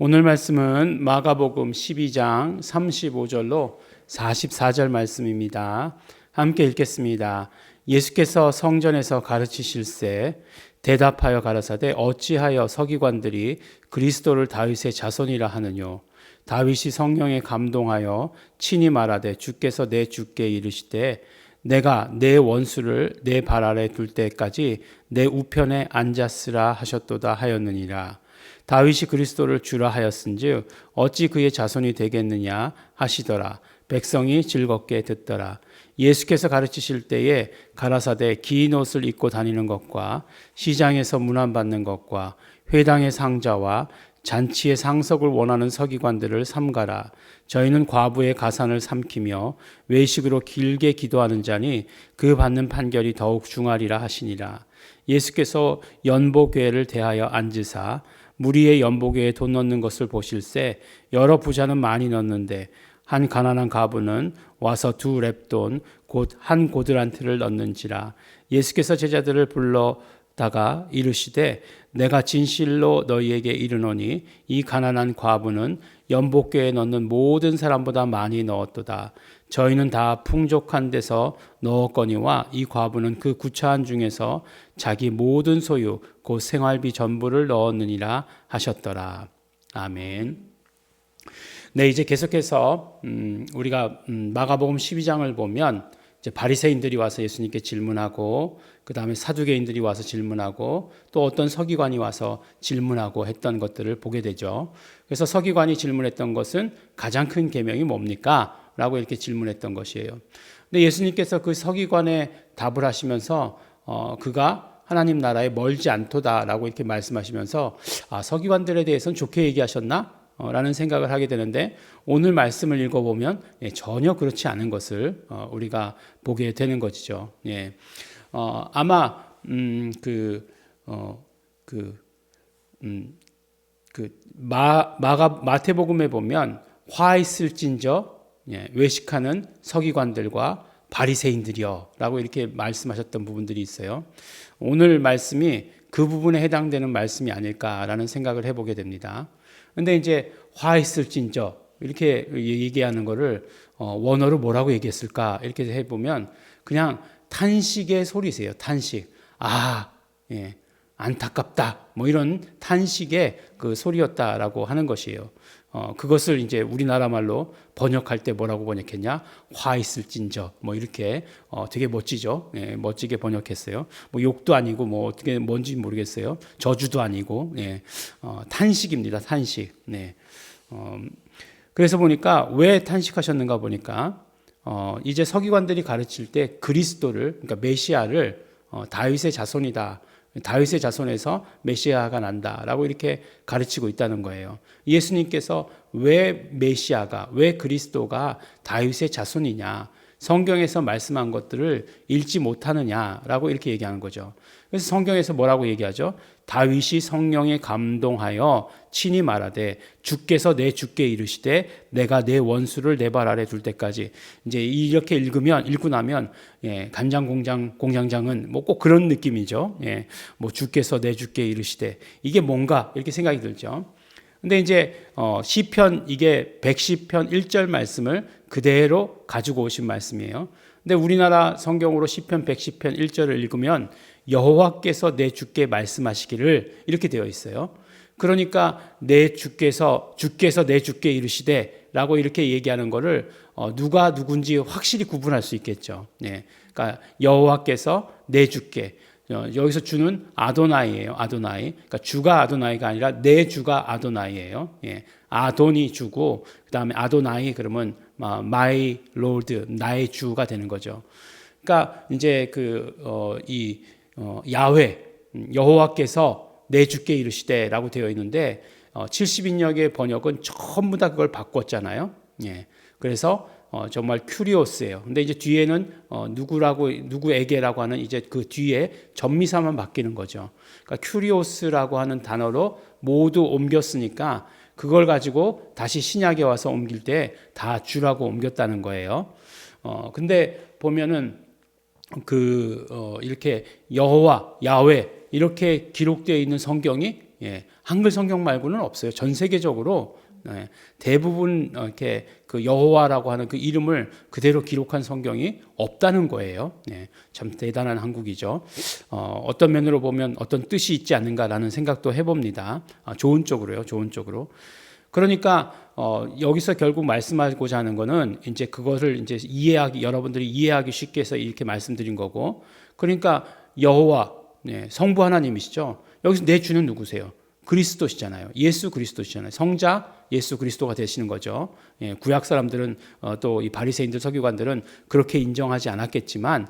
오늘 말씀은 마가복음 12장 35절로 44절 말씀입니다. 함께 읽겠습니다. 예수께서 성전에서 가르치실세 대답하여 가라사대 어찌하여 서기관들이 그리스도를 다윗의 자손이라 하느뇨. 다윗이 성령에 감동하여 친히 말하되 주께서 내 주께 이르시되 내가 내 원수를 내 발 아래 둘 때까지 내 우편에 앉았으라 하셨도다 하였느니라. 다윗이 그리스도를 주라 하였은즉 어찌 그의 자손이 되겠느냐 하시더라. 백성이 즐겁게 듣더라. 예수께서 가르치실 때에 가라사대 긴 옷을 입고 다니는 것과 시장에서 문안받는 것과 회당의 상자와 잔치의 상석을 원하는 서기관들을 삼가라. 저희는 과부의 가산을 삼키며 외식으로 길게 기도하는 자니 그 받는 판결이 더욱 중하리라 하시니라. 예수께서 연복궤를 대하여 앉으사 무리의 연복궤에 돈 넣는 것을 보실세 여러 부자는 많이 넣는데 한 가난한 과부는 와서 2렙돈 곧 한 고드란트를 넣는지라. 예수께서 제자들을 불러다가 이르시되 내가 진실로 너희에게 이르노니 이 가난한 과부는 연복궤에 넣는 모든 사람보다 많이 넣었도다. 저희는 다 풍족한 데서 넣었거니와 이 과부는 그 구차한 중에서 자기 모든 소유 곧 생활비 전부를 넣었느니라 하셨더라. 아멘. 네, 이제 계속해서 우리가 마가복음 12장을 보면 이제 바리새인들이 와서 예수님께 질문하고 그 다음에 사두개인들이 와서 질문하고 또 어떤 서기관이 와서 질문하고 했던 것들을 보게 되죠. 그래서 서기관이 질문했던 것은 가장 큰 계명이 뭡니까? 라고 이렇게 질문했던 것이에요. 근데 예수님께서 그 서기관의 답을 하시면서 그가 하나님 나라에 멀지 않도다라고 이렇게 말씀하시면서 서기관들에 대해서는 좋게 얘기하셨나? 라는 생각을 하게 되는데 오늘 말씀을 읽어보면 전혀 그렇지 않은 것을 우리가 보게 되는 것이죠. 예. 아마 마태복음에 보면 화 있을진저 외식하는 서기관들과 바리새인들이여라고 이렇게 말씀하셨던 부분들이 있어요. 오늘 말씀이 그 부분에 해당되는 말씀이 아닐까라는 생각을 해보게 됩니다. 근데 이제 화 있을진저 이렇게 얘기하는 거를 원어로 뭐라고 얘기했을까 이렇게 해보면 그냥 탄식의 소리세요. 탄식. 예, 안타깝다. 뭐 이런 탄식의 그 소리였다라고 하는 것이에요. 그것을 이제 우리나라 말로 번역할 때 뭐라고 번역했냐? 화 있을진저. 뭐 이렇게 되게 멋지죠. 예, 멋지게 번역했어요. 뭐 욕도 아니고 뭐 어떻게 뭔지 모르겠어요. 저주도 아니고 탄식입니다. 탄식. 네. 그래서 보니까 왜 탄식하셨는가 보니까 이제 서기관들이 가르칠 때 그리스도를 그러니까 메시아를 다윗의 자손이다. 다윗의 자손에서 메시아가 난다라고 이렇게 가르치고 있다는 거예요. 예수님께서 왜 메시아가 왜 그리스도가 다윗의 자손이냐 성경에서 말씀한 것들을 읽지 못하느냐라고 이렇게 얘기하는 거죠. 그래서 성경에서 뭐라고 얘기하죠? 다윗이 성령에 감동하여 친히 말하되 주께서 내 주께 이르시되 내가 내 원수를 내 발 아래 둘 때까지. 이제 이렇게 읽고 나면 간장 공장장은 뭐 꼭 그런 느낌이죠. 뭐 주께서 내 주께 이르시되 이게 뭔가 이렇게 생각이 들죠. 근데 이제 시편 이게 110편 1절 말씀을 그대로 가지고 오신 말씀이에요. 근데 우리나라 성경으로 시편 110편 1절을 읽으면 여호와께서 내 주께 말씀하시기를 이렇게 되어 있어요. 그러니까 내 주께서 내 주께 이르시되 라고 이렇게 얘기하는 거를 누가 누군지 확실히 구분할 수 있겠죠. 그러니까 여호와께서 내 주께 여기서 주는 아도나이예요. 아도나이. 그러니까 주가 아도나이가 아니라 내 주가 아도나이예요. 아돈이 주고 그다음에 아도나이 그러면 my lord 나의 주가 되는 거죠. 그러니까 이제 야훼 여호와께서 내 주께 이르시되라고 되어 있는데 70인역의 번역은 전부 다 그걸 바꿨잖아요. 그래서 정말 큐리오스예요. 근데 이제 뒤에는 누구에게라고 하는 이제 그 뒤에 전미사만 바뀌는 거죠. 그러니까 큐리오스라고 하는 단어로 모두 옮겼으니까 그걸 가지고 다시 신약에 와서 옮길 때 다 주라고 옮겼다는 거예요. 근데 보면은 이렇게 여호와 야훼 이렇게 기록되어 있는 성경이 한글 성경 말고는 없어요. 전 세계적으로 대부분 이렇게 그 여호와라고 하는 그 이름을 그대로 기록한 성경이 없다는 거예요. 참 대단한 한국이죠. 어떤 면으로 보면 어떤 뜻이 있지 않는가라는 생각도 해봅니다. 좋은 쪽으로요, 좋은 쪽으로. 그러니까 여기서 결국 말씀하고자 하는 거는 이제 그것을 이제 여러분들이 이해하기 쉽게 해서 이렇게 말씀드린 거고, 그러니까 여호와, 성부 하나님이시죠. 여기서 내 주는 누구세요? 그리스도시잖아요. 예수 그리스도시잖아요. 성자 예수 그리스도가 되시는 거죠. 구약 사람들은 또 이 바리새인들 서기관들은 그렇게 인정하지 않았겠지만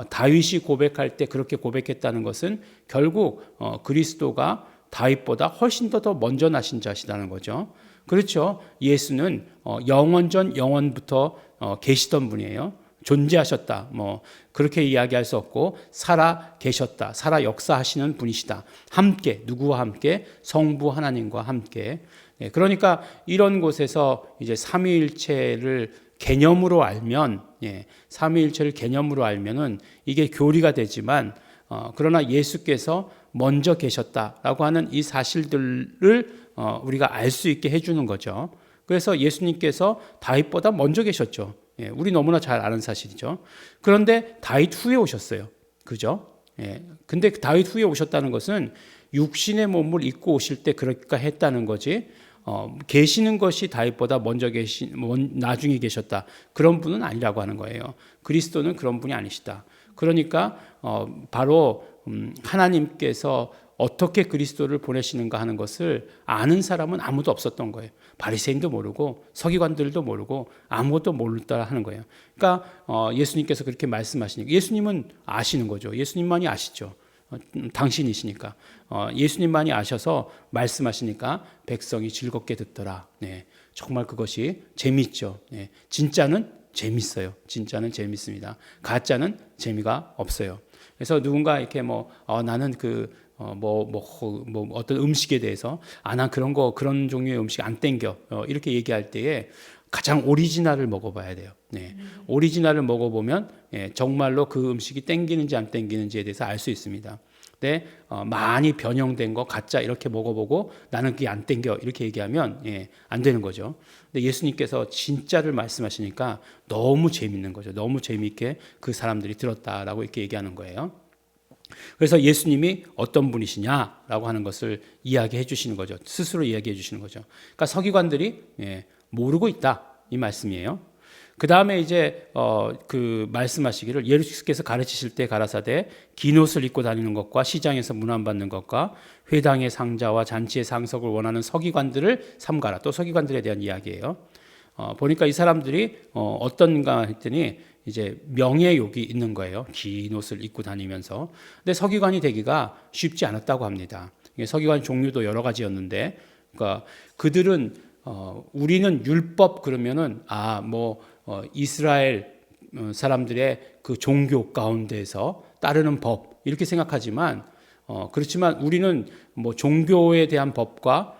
다윗이 고백할 때 그렇게 고백했다는 것은 결국 그리스도가 다윗보다 훨씬 더 먼저 나신 자시다는 거죠. 그렇죠. 예수는 영원 전 영원부터 계시던 분이에요. 존재하셨다. 그렇게 이야기할 수 없고 살아 계셨다. 살아 역사하시는 분이시다. 함께 누구와 함께 성부 하나님과 함께. 그러니까 이런 곳에서 이제 삼위일체를 개념으로 알면, 삼위일체를 개념으로 알면은 이게 교리가 되지만 그러나 예수께서 먼저 계셨다라고 하는 이 사실들을 우리가 알 수 있게 해주는 거죠. 그래서 예수님께서 다윗보다 먼저 계셨죠. 우리 너무나 잘 아는 사실이죠. 그런데 다윗 후에 오셨어요. 그죠? 근데 다윗 후에 오셨다는 것은 육신의 몸을 입고 오실 때 그렇게 했다는 거지. 계시는 것이 다윗보다 나중에 계셨다. 그런 분은 아니라고 하는 거예요. 그리스도는 그런 분이 아니시다. 그러니까 바로 하나님께서 어떻게 그리스도를 보내시는가 하는 것을 아는 사람은 아무도 없었던 거예요. 바리새인도 모르고 서기관들도 모르고 아무것도 모르다 하는 거예요. 그러니까 예수님께서 그렇게 말씀하시니까 예수님은 아시는 거죠. 예수님만이 아시죠. 당신이시니까 예수님만이 아셔서 말씀하시니까 백성이 즐겁게 듣더라. 정말 그것이 재미있죠. 진짜는 재밌어요. 진짜는 재밌습니다. 가짜는 재미가 없어요. 그래서 누군가 이렇게 나는 어떤 음식에 대해서 난 그런 종류의 음식 안 땡겨 이렇게 얘기할 때에 가장 오리지널을 먹어봐야 돼요. 오리지널을 먹어보면 정말로 그 음식이 땡기는지 안 땡기는지에 대해서 알 수 있습니다. 근데 많이 변형된 거 가짜 이렇게 먹어보고 나는 그게 안 땡겨 이렇게 얘기하면 안 되는 거죠. 근데 예수님께서 진짜를 말씀하시니까 너무 재밌는 거죠. 너무 재미있게 그 사람들이 들었다라고 이렇게 얘기하는 거예요. 그래서 예수님이 어떤 분이시냐라고 하는 것을 이야기해 주시는 거죠. 스스로 이야기해 주시는 거죠. 그러니까 서기관들이 모르고 있다 이 말씀이에요. 그 다음에 이제 그 말씀하시기를 예수께서 가르치실 때 가라사대 긴 옷을 입고 다니는 것과 시장에서 문안받는 것과 회당의 상자와 잔치의 상석을 원하는 서기관들을 삼가라. 또 서기관들에 대한 이야기예요. 보니까 이 사람들이 어떤가 했더니 이제 명예욕이 있는 거예요. 긴 옷을 입고 다니면서. 근데 서기관이 되기가 쉽지 않았다고 합니다. 서기관 종류도 여러 가지였는데, 그러니까 그들은 우리는 율법 그러면은 이스라엘 사람들의 그 종교 가운데서 따르는 법 이렇게 생각하지만 그렇지만 우리는 종교에 대한 법과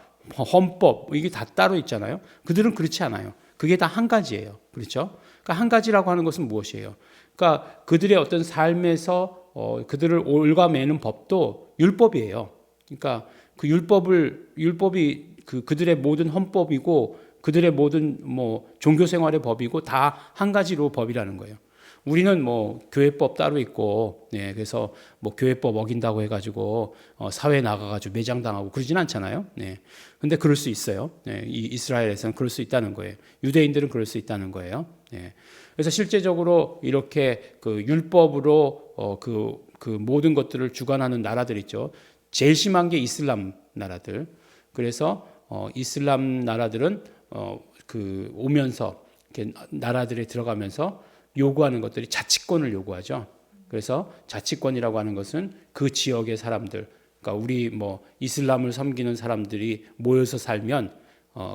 헌법 이게 다 따로 있잖아요. 그들은 그렇지 않아요. 그게 다 한 가지예요. 그렇죠? 그러니까 한 가지라고 하는 것은 무엇이에요? 그러니까 그들의 어떤 삶에서 그들을 올가매는 법도 율법이에요. 그러니까 그 율법이 그들의 모든 헌법이고 그들의 모든 종교 생활의 법이고 다 한 가지로 법이라는 거예요. 우리는 교회법 따로 있고, 그래서 교회법 어긴다고 해가지고 사회 나가가지고 매장당하고 그러진 않잖아요. 근데 그럴 수 있어요. 이 이스라엘에서는 그럴 수 있다는 거예요. 유대인들은 그럴 수 있다는 거예요. 그래서 실제적으로 이렇게 그 율법으로 그 모든 것들을 주관하는 나라들 있죠. 제일 심한 게 이슬람 나라들. 그래서 이슬람 나라들은 오면서 이렇게 나라들에 들어가면서 요구하는 것들이 자치권을 요구하죠. 그래서 자치권이라고 하는 것은 그 지역의 사람들, 그러니까 우리 이슬람을 섬기는 사람들이 모여서 살면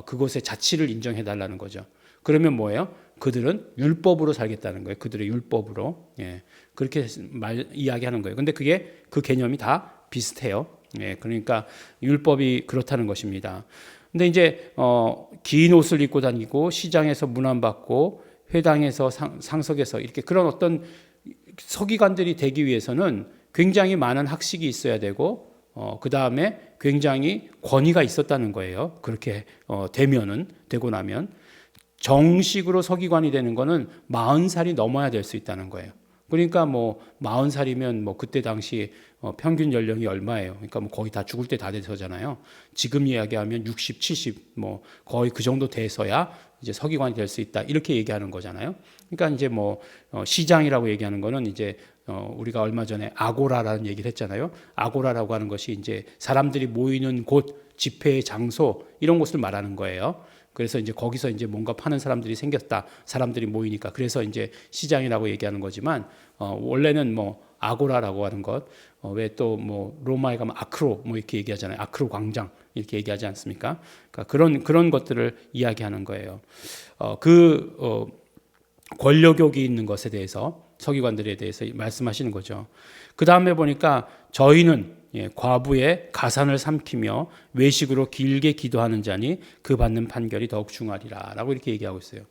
그곳의 자치를 인정해 달라는 거죠. 그러면 뭐예요? 그들은 율법으로 살겠다는 거예요. 그들의 율법으로. 그렇게 이야기하는 거예요. 근데 그 개념이 다 비슷해요. 그러니까 율법이 그렇다는 것입니다. 근데 이제 긴 옷을 입고 다니고 시장에서 문안받고 회당에서 상석에서 이렇게 그런 어떤 서기관들이 되기 위해서는 굉장히 많은 학식이 있어야 되고 그 다음에 굉장히 권위가 있었다는 거예요. 그렇게 되고 나면 정식으로 서기관이 되는 거는 40살이 넘어야 될 수 있다는 거예요. 그러니까 뭐 40살이면 뭐 그때 당시 평균 연령이 얼마예요? 그러니까 뭐 거의 다 죽을 때 다 돼서잖아요. 지금 이야기하면 60, 70 뭐 거의 그 정도 돼서야 이제 서기관이 될 수 있다. 이렇게 얘기하는 거잖아요. 그러니까 이제 뭐 시장이라고 얘기하는 거는 이제 우리가 얼마 전에 아고라라는 얘기를 했잖아요. 아고라라고 하는 것이 이제 사람들이 모이는 곳, 집회의 장소 이런 곳을 말하는 거예요. 그래서 이제 거기서 이제 뭔가 파는 사람들이 생겼다. 사람들이 모이니까. 그래서 이제 시장이라고 얘기하는 거지만, 원래는 뭐 아고라라고 하는 것, 왜 또 뭐 로마에 가면 아크로 뭐 이렇게 얘기하잖아요. 아크로 광장 이렇게 얘기하지 않습니까? 그러니까 그런 것들을 이야기하는 거예요. 권력욕이 있는 것에 대해서 서기관들에 대해서 말씀하시는 거죠. 그 다음에 보니까 저희는 과부의 가산을 삼키며 외식으로 길게 기도하는 자니 그 받는 판결이 더욱 중하리라 라고 이렇게 얘기하고 있어요.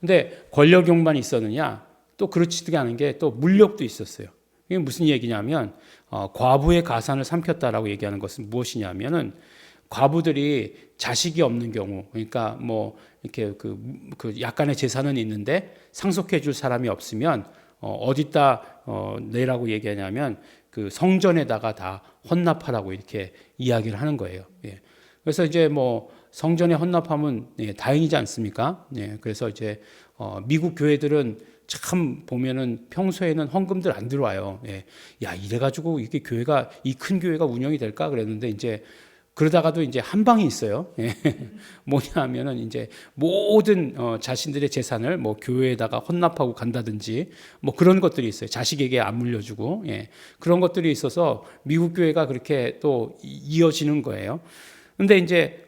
근데 권력욕만 있었느냐? 또 그렇지도 않은 게 또 물욕도 있었어요. 이게 무슨 얘기냐면 과부의 가산을 삼켰다라고 얘기하는 것은 무엇이냐면은 과부들이 자식이 없는 경우, 그러니까 뭐 이렇게 그 약간의 재산은 있는데 상속해 줄 사람이 없으면 어디다 내라고 얘기하냐면 그 성전에다가 다 헌납하라고 이렇게 이야기를 하는 거예요. 예. 그래서 이제 뭐 성전에 헌납하면 다행이지 않습니까? 예. 그래서 이제 미국 교회들은 참 보면은 평소에는 헌금들 안 들어와요. 예. 야, 이래가지고 이게 교회가 이 큰 교회가 운영이 될까 그랬는데 이제 그러다가도 이제 한 방이 있어요. 예. 뭐냐 하면은 이제 모든 자신들의 재산을 뭐 교회에다가 헌납하고 간다든지 뭐 그런 것들이 있어요. 자식에게 안 물려주고 그런 것들이 있어서 미국 교회가 그렇게 또 이어지는 거예요. 근데 이제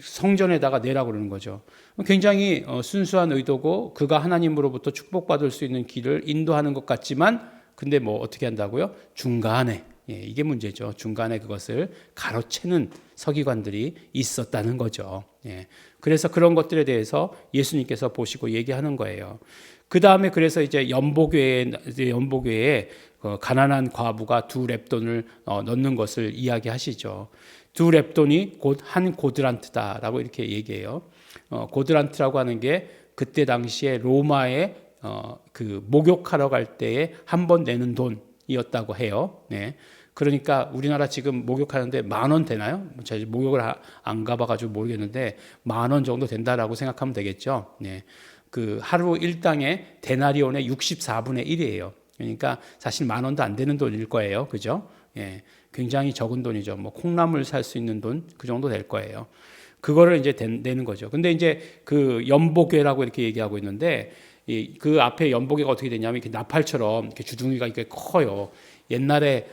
성전에다가 내라고 그러는 거죠. 굉장히 순수한 의도고 그가 하나님으로부터 축복받을 수 있는 길을 인도하는 것 같지만 근데 뭐 어떻게 한다고요? 중간에 이게 문제죠. 중간에 그것을 가로채는 서기관들이 있었다는 거죠. 그래서 그런 것들에 대해서 예수님께서 보시고 얘기하는 거예요. 그 다음에 그래서 이제 연복궤에 가난한 과부가 2렙돈을 넣는 것을 이야기하시죠. 2렙돈이 곧 한 고드란트다라고 이렇게 얘기해요. 고드란트라고 하는 게 그때 당시에 로마에 그 목욕하러 갈 때에 한 번 내는 돈이었다고 해요. 그러니까 우리나라 지금 목욕하는데 10,000원 되나요? 제가 목욕을 안 가봐가지고 모르겠는데 10,000원 정도 된다라고 생각하면 되겠죠. 그 하루 일당의 데나리온의 64분의 1이에요. 그러니까 사실 10,000원도 안 되는 돈일 거예요. 그죠? 굉장히 적은 돈이죠. 뭐 콩나물 살 수 있는 돈 그 정도 될 거예요. 그거를 이제 내는 거죠. 근데 이제 그 연복궤라고 이렇게 얘기하고 있는데 그 앞에 연복궤가 어떻게 되냐면 이렇게 나팔처럼 이렇게 주둥이가 이렇게 커요. 옛날에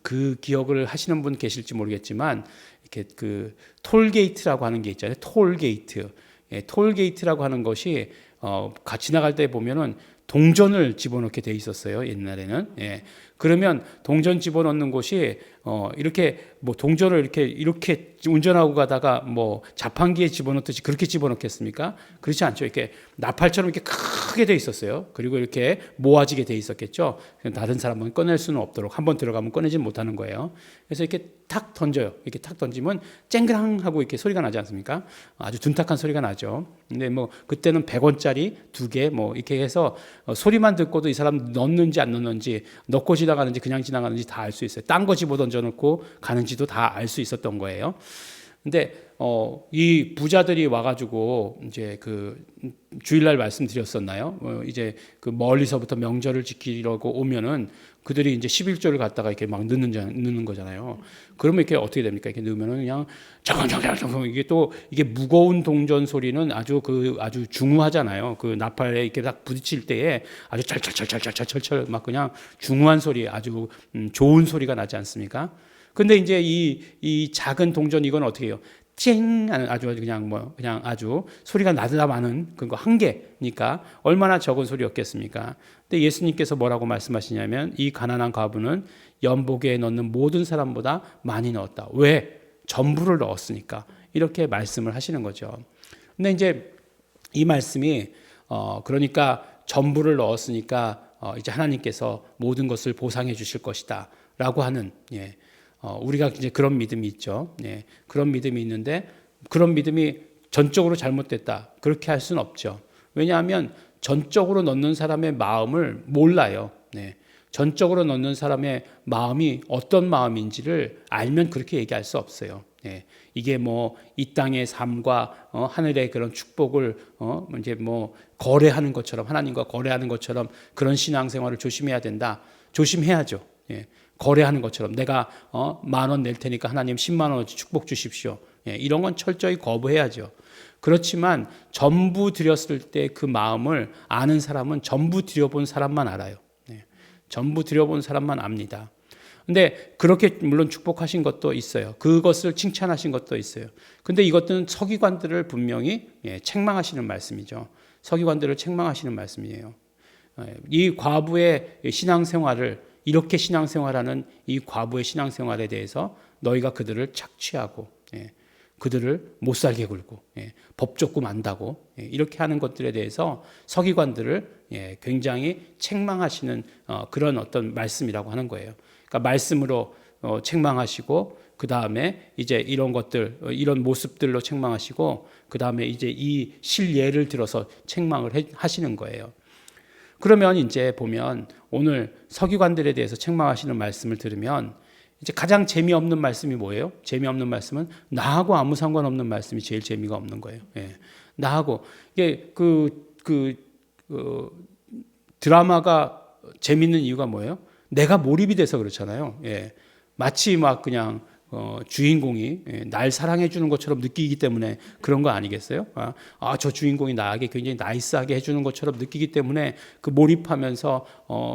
그 기억을 하시는 분 계실지 모르겠지만 이렇게 그 톨게이트라고 하는 게 있잖아요. 톨게이트. 톨게이트라고 하는 것이 지나갈 때 보면은 동전을 집어넣게 돼 있었어요. 옛날에는. 그러면 동전 집어넣는 곳이 이렇게 뭐 동전을 이렇게 운전하고 가다가 뭐 자판기에 집어넣듯이 그렇게 집어넣겠습니까? 그렇지 않죠. 이렇게 나팔처럼 이렇게 크게 돼 있었어요. 그리고 이렇게 모아지게 돼 있었겠죠. 다른 사람은 꺼낼 수는 없도록 한번 들어가면 꺼내지 못하는 거예요. 그래서 이렇게 탁 던져요. 이렇게 탁 던지면 쨍그랑 하고 이렇게 소리가 나지 않습니까? 아주 둔탁한 소리가 나죠. 근데 뭐 그때는 100원짜리 2개 뭐 이렇게 해서 소리만 듣고도 이 사람 넣는지 안 넣는지 넣고 지나가는지 그냥 지나가는지 다 알 수 있어요. 딴 거 집어 던져놓고 가는지도 다 알 수 있었던 거예요. 근데 이 부자들이 와가지고 이제 그 주일날 말씀드렸었나요? 이제 그 멀리서부터 명절을 지키려고 오면은 그들이 이제 11조를 갖다가 이렇게 막 넣는 거잖아요. 그러면 이렇게 어떻게 됩니까? 이렇게 넣으면은 그냥 잠깐 이게 무거운 동전 소리는 아주 중후하잖아요. 그 나팔에 이렇게 딱 부딪힐 때에 아주 철철철철철철철 막 그냥 중후한 소리, 아주 좋은 소리가 나지 않습니까? 근데 이제 이 작은 동전 이건 어떻게 해요? 쨍 하는 아주 그냥 아주 소리가 나다 마는 그거 한 개니까 얼마나 적은 소리였겠습니까? 근데 예수님께서 뭐라고 말씀하시냐면 이 가난한 과부는 연복에 넣는 모든 사람보다 많이 넣었다. 왜? 전부를 넣었으니까. 이렇게 말씀을 하시는 거죠. 근데 이제 이 말씀이 그러니까 전부를 넣었으니까 이제 하나님께서 모든 것을 보상해 주실 것이다라고 하는 우리가 이제 그런 믿음이 있죠. 예, 그런 믿음이 있는데 그런 믿음이 전적으로 잘못됐다. 그렇게 할 수는 없죠. 왜냐하면 전적으로 넣는 사람의 마음을 몰라요. 네. 전적으로 넣는 사람의 마음이 어떤 마음인지를 알면 그렇게 얘기할 수 없어요. 예, 이게 뭐 이 땅의 삶과 하늘의 그런 축복을 이제 뭐 거래하는 것처럼 하나님과 거래하는 것처럼 그런 신앙생활을 조심해야 된다. 조심해야죠. 예, 거래하는 것처럼 내가 10,000원 낼 테니까 하나님 10만 원어치 축복 주십시오. 예, 이런 건 철저히 거부해야죠. 그렇지만 전부 드렸을 때 그 마음을 아는 사람은 전부 드려본 사람만 알아요. 예, 전부 드려본 사람만 압니다. 근데 그렇게 물론 축복하신 것도 있어요. 그것을 칭찬하신 것도 있어요. 근데 이것들은 서기관들을 분명히 책망하시는 말씀이죠. 서기관들을 책망하시는 말씀이에요. 이 과부의 신앙생활을 이렇게 신앙생활하는 이 과부의 신앙생활에 대해서 너희가 그들을 착취하고 그들을 못 살게 굴고 법조금 안다고 이렇게 하는 것들에 대해서 서기관들을 굉장히 책망하시는 그런 어떤 말씀이라고 하는 거예요. 그러니까 말씀으로 책망하시고 그 다음에 이제 이런 것들 이런 모습들로 책망하시고 그 다음에 이제 이 실예를 들어서 책망을 하시는 거예요. 그러면 이제 보면 오늘 서기관들에 대해서 책망하시는 말씀을 들으면 이제 가장 재미없는 말씀이 뭐예요? 재미없는 말씀은 나하고 아무 상관없는 말씀이 제일 재미가 없는 거예요. 예. 나하고 이게 드라마가 재밌는 이유가 뭐예요? 내가 몰입이 돼서 그렇잖아요. 예. 마치 막 그냥 주인공이 날 사랑해 주는 것처럼 느끼기 때문에 그런 거 아니겠어요? 저 주인공이 나에게 굉장히 나이스하게 해주는 것처럼 느끼기 때문에 그 몰입하면서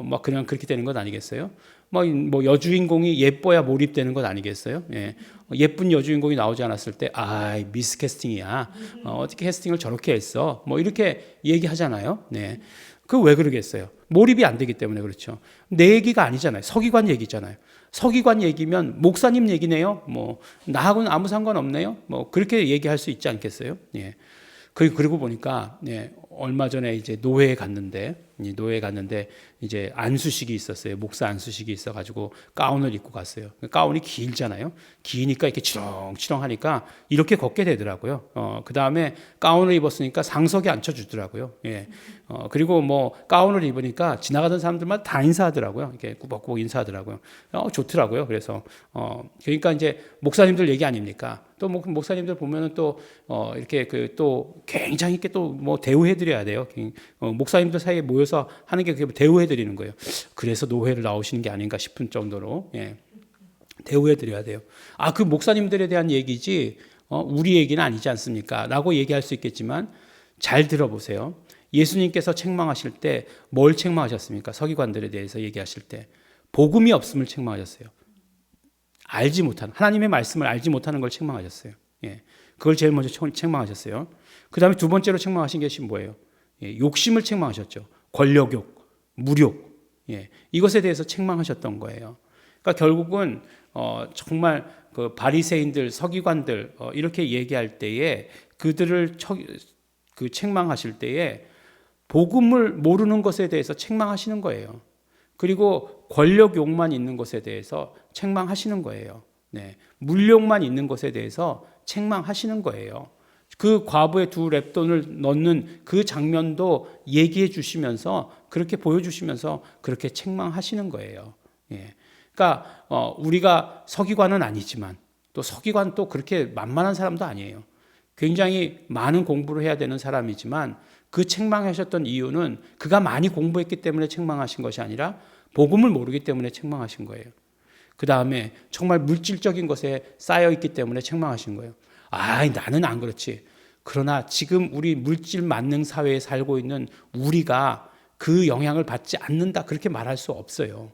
막 그냥 그렇게 되는 것 아니겠어요? 뭐 여주인공이 예뻐야 몰입되는 것 아니겠어요? 예. 예쁜 여주인공이 나오지 않았을 때 미스 캐스팅이야. 어떻게 캐스팅을 저렇게 했어? 뭐 이렇게 얘기하잖아요. 네. 그 왜 그러겠어요? 몰입이 안 되기 때문에 그렇죠. 내 얘기가 아니잖아요. 서기관 얘기잖아요. 서기관 얘기면 목사님 얘기네요. 뭐 나하고는 아무 상관없네요. 뭐 그렇게 얘기할 수 있지 않겠어요? 예. 그리고 보니까 얼마 전에 이제 노회에 갔는데 이제 안수식이 있었어요. 목사 안수식이 있어가지고 가운을 입고 갔어요. 가운이 길잖아요. 기니까 이렇게 치렁치렁하니까 이렇게 걷게 되더라고요. 그 다음에 가운을 입었으니까 상석에 앉혀주더라고요. 예. 그리고 뭐 가운을 입으니까 지나가던 사람들만 다 인사하더라고요. 이렇게 꾸벅꾸벅 인사하더라고요. 좋더라고요. 그래서 그러니까 이제 목사님들 얘기 아닙니까? 또 목사님들 보면은 또 이렇게 또 굉장히 있게 또 뭐 대우해드려야 돼요. 목사님들 사이에 모여서 하는 게 그게 대우해드리는 거예요. 그래서 노회를 나오시는 게 아닌가 싶은 정도로 대우해드려야 돼요. 그 목사님들에 대한 얘기지 우리 얘기는 아니지 않습니까? 라고 얘기할 수 있겠지만 잘 들어보세요. 예수님께서 책망하실 때 뭘 책망하셨습니까? 서기관들에 대해서 얘기하실 때 복음이 없음을 책망하셨어요. 알지 못하는 하나님의 말씀을 알지 못하는 걸 책망하셨어요. 그걸 제일 먼저 책망하셨어요. 그 다음에 두 번째로 책망하신 것이 뭐예요? 욕심을 책망하셨죠. 권력욕, 무욕, 이것에 대해서 책망하셨던 거예요. 그러니까 결국은 정말 그 바리새인들, 서기관들 이렇게 얘기할 때에 그들을 책망하실 때에 복음을 모르는 것에 대해서 책망하시는 거예요. 그리고 권력욕만 있는 것에 대해서 책망하시는 거예요. 물욕만 있는 것에 대해서 책망하시는 거예요. 그 과부의 2 렙돈을 넣는 그 장면도 얘기해 주시면서 그렇게 보여주시면서 그렇게 책망하시는 거예요. 그러니까 우리가 서기관은 아니지만 또 서기관 또 그렇게 만만한 사람도 아니에요. 굉장히 많은 공부를 해야 되는 사람이지만 그 책망하셨던 이유는 그가 많이 공부했기 때문에 책망하신 것이 아니라 복음을 모르기 때문에 책망하신 거예요. 그 다음에 정말 물질적인 것에 쌓여있기 때문에 책망하신 거예요. 나는 안 그렇지. 그러나 지금 우리 물질 만능 사회에 살고 있는 우리가 그 영향을 받지 않는다. 그렇게 말할 수 없어요.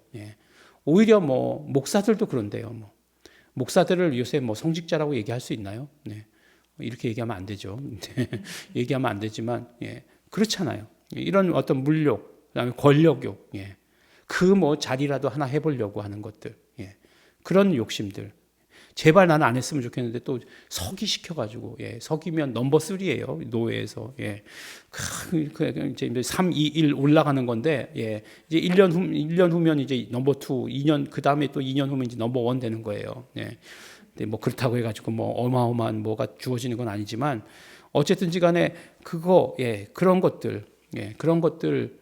오히려 뭐 목사들도 그런데요. 목사들을 요새 뭐 성직자라고 얘기할 수 있나요? 이렇게 얘기하면 안 되죠. 얘기하면 안 되지만 그렇잖아요. 이런 어떤 물욕, 그다음에 권력욕, 그 뭐 자리라도 하나 해보려고 하는 것들, 그런 욕심들. 제발 나는 안 했으면 좋겠는데 또 서기 시켜가지고, 서기면 넘버 3예요. 노예에서. 이제 3, 2, 1 올라가는 건데, 이제 1년 후면 이제 넘버 2, 2년, 그 다음에 또 2년 후면 이제 넘버 1 되는 거예요. 근데 뭐 그렇다고 해가지고 뭐 어마어마한 뭐가 주어지는 건 아니지만, 어쨌든지 간에 그런 것들, 그런 것들을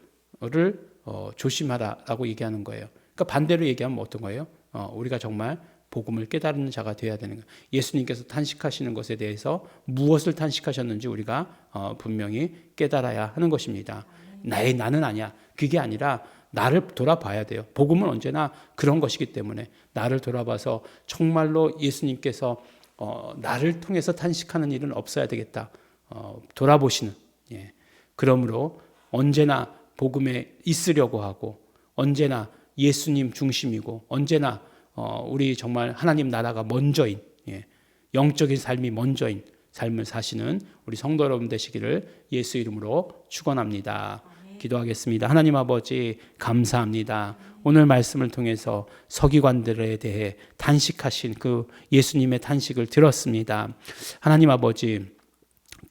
조심하라라고 얘기하는 거예요. 그러니까 반대로 얘기하면 어떤 거예요? 우리가 정말 복음을 깨달은 자가 되어야 되는 거예요. 예수님께서 탄식하시는 것에 대해서 무엇을 탄식하셨는지 우리가 분명히 깨달아야 하는 것입니다. 나는 아니야. 그게 아니라 나를 돌아봐야 돼요. 복음은 언제나 그런 것이기 때문에 나를 돌아봐서 정말로 예수님께서 나를 통해서 탄식하는 일은 없어야 되겠다. 돌아보시는. 그러므로 언제나 복음에 있으려고 하고, 언제나 예수님 중심이고, 언제나 우리 정말 하나님 나라가 먼저인, 영적인 삶이 먼저인 삶을 사시는 우리 성도 여러분 되시기를 예수 이름으로 축원합니다. 기도하겠습니다. 하나님 아버지 감사합니다. 오늘 말씀을 통해서 서기관들에 대해 탄식하신 그 예수님의 탄식을 들었습니다. 하나님 아버지,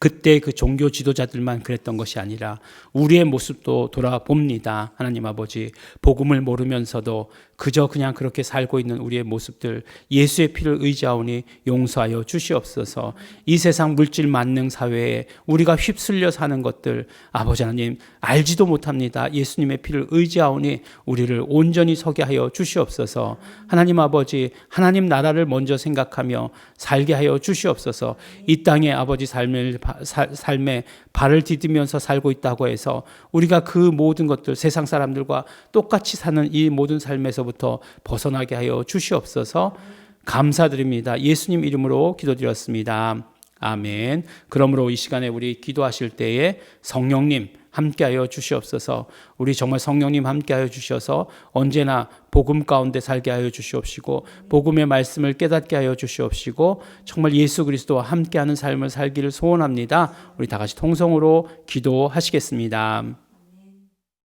그때 그 종교 지도자들만 그랬던 것이 아니라 우리의 모습도 돌아봅니다. 하나님 아버지, 복음을 모르면서도 그저 그냥 그렇게 살고 있는 우리의 모습들, 예수의 피를 의지하오니 용서하여 주시옵소서. 이 세상 물질 만능 사회에 우리가 휩쓸려 사는 것들, 아버지 하나님 알지도 못합니다. 예수님의 피를 의지하오니 우리를 온전히 서게 하여 주시옵소서. 하나님 아버지, 하나님 나라를 먼저 생각하며 살게 하여 주시옵소서. 이 땅에 아버지 삶에 발을 디디면서 살고 있다고 해서 우리가 그 모든 것들, 세상 사람들과 똑같이 사는 이 모든 삶에서부터 벗어나게 하여 주시옵소서. 감사드립니다. 예수님 이름으로 기도드렸습니다. 아멘. 그러므로 이 시간에 우리 기도하실 때에 성령님 함께하여 주시옵소서. 우리 정말 성령님 함께하여 주셔서 언제나 복음 가운데 살게 하여 주시옵시고, 복음의 말씀을 깨닫게 하여 주시옵시고, 정말 예수 그리스도와 함께하는 삶을 살기를 소원합니다. 우리 다 같이 통성으로 기도하시겠습니다.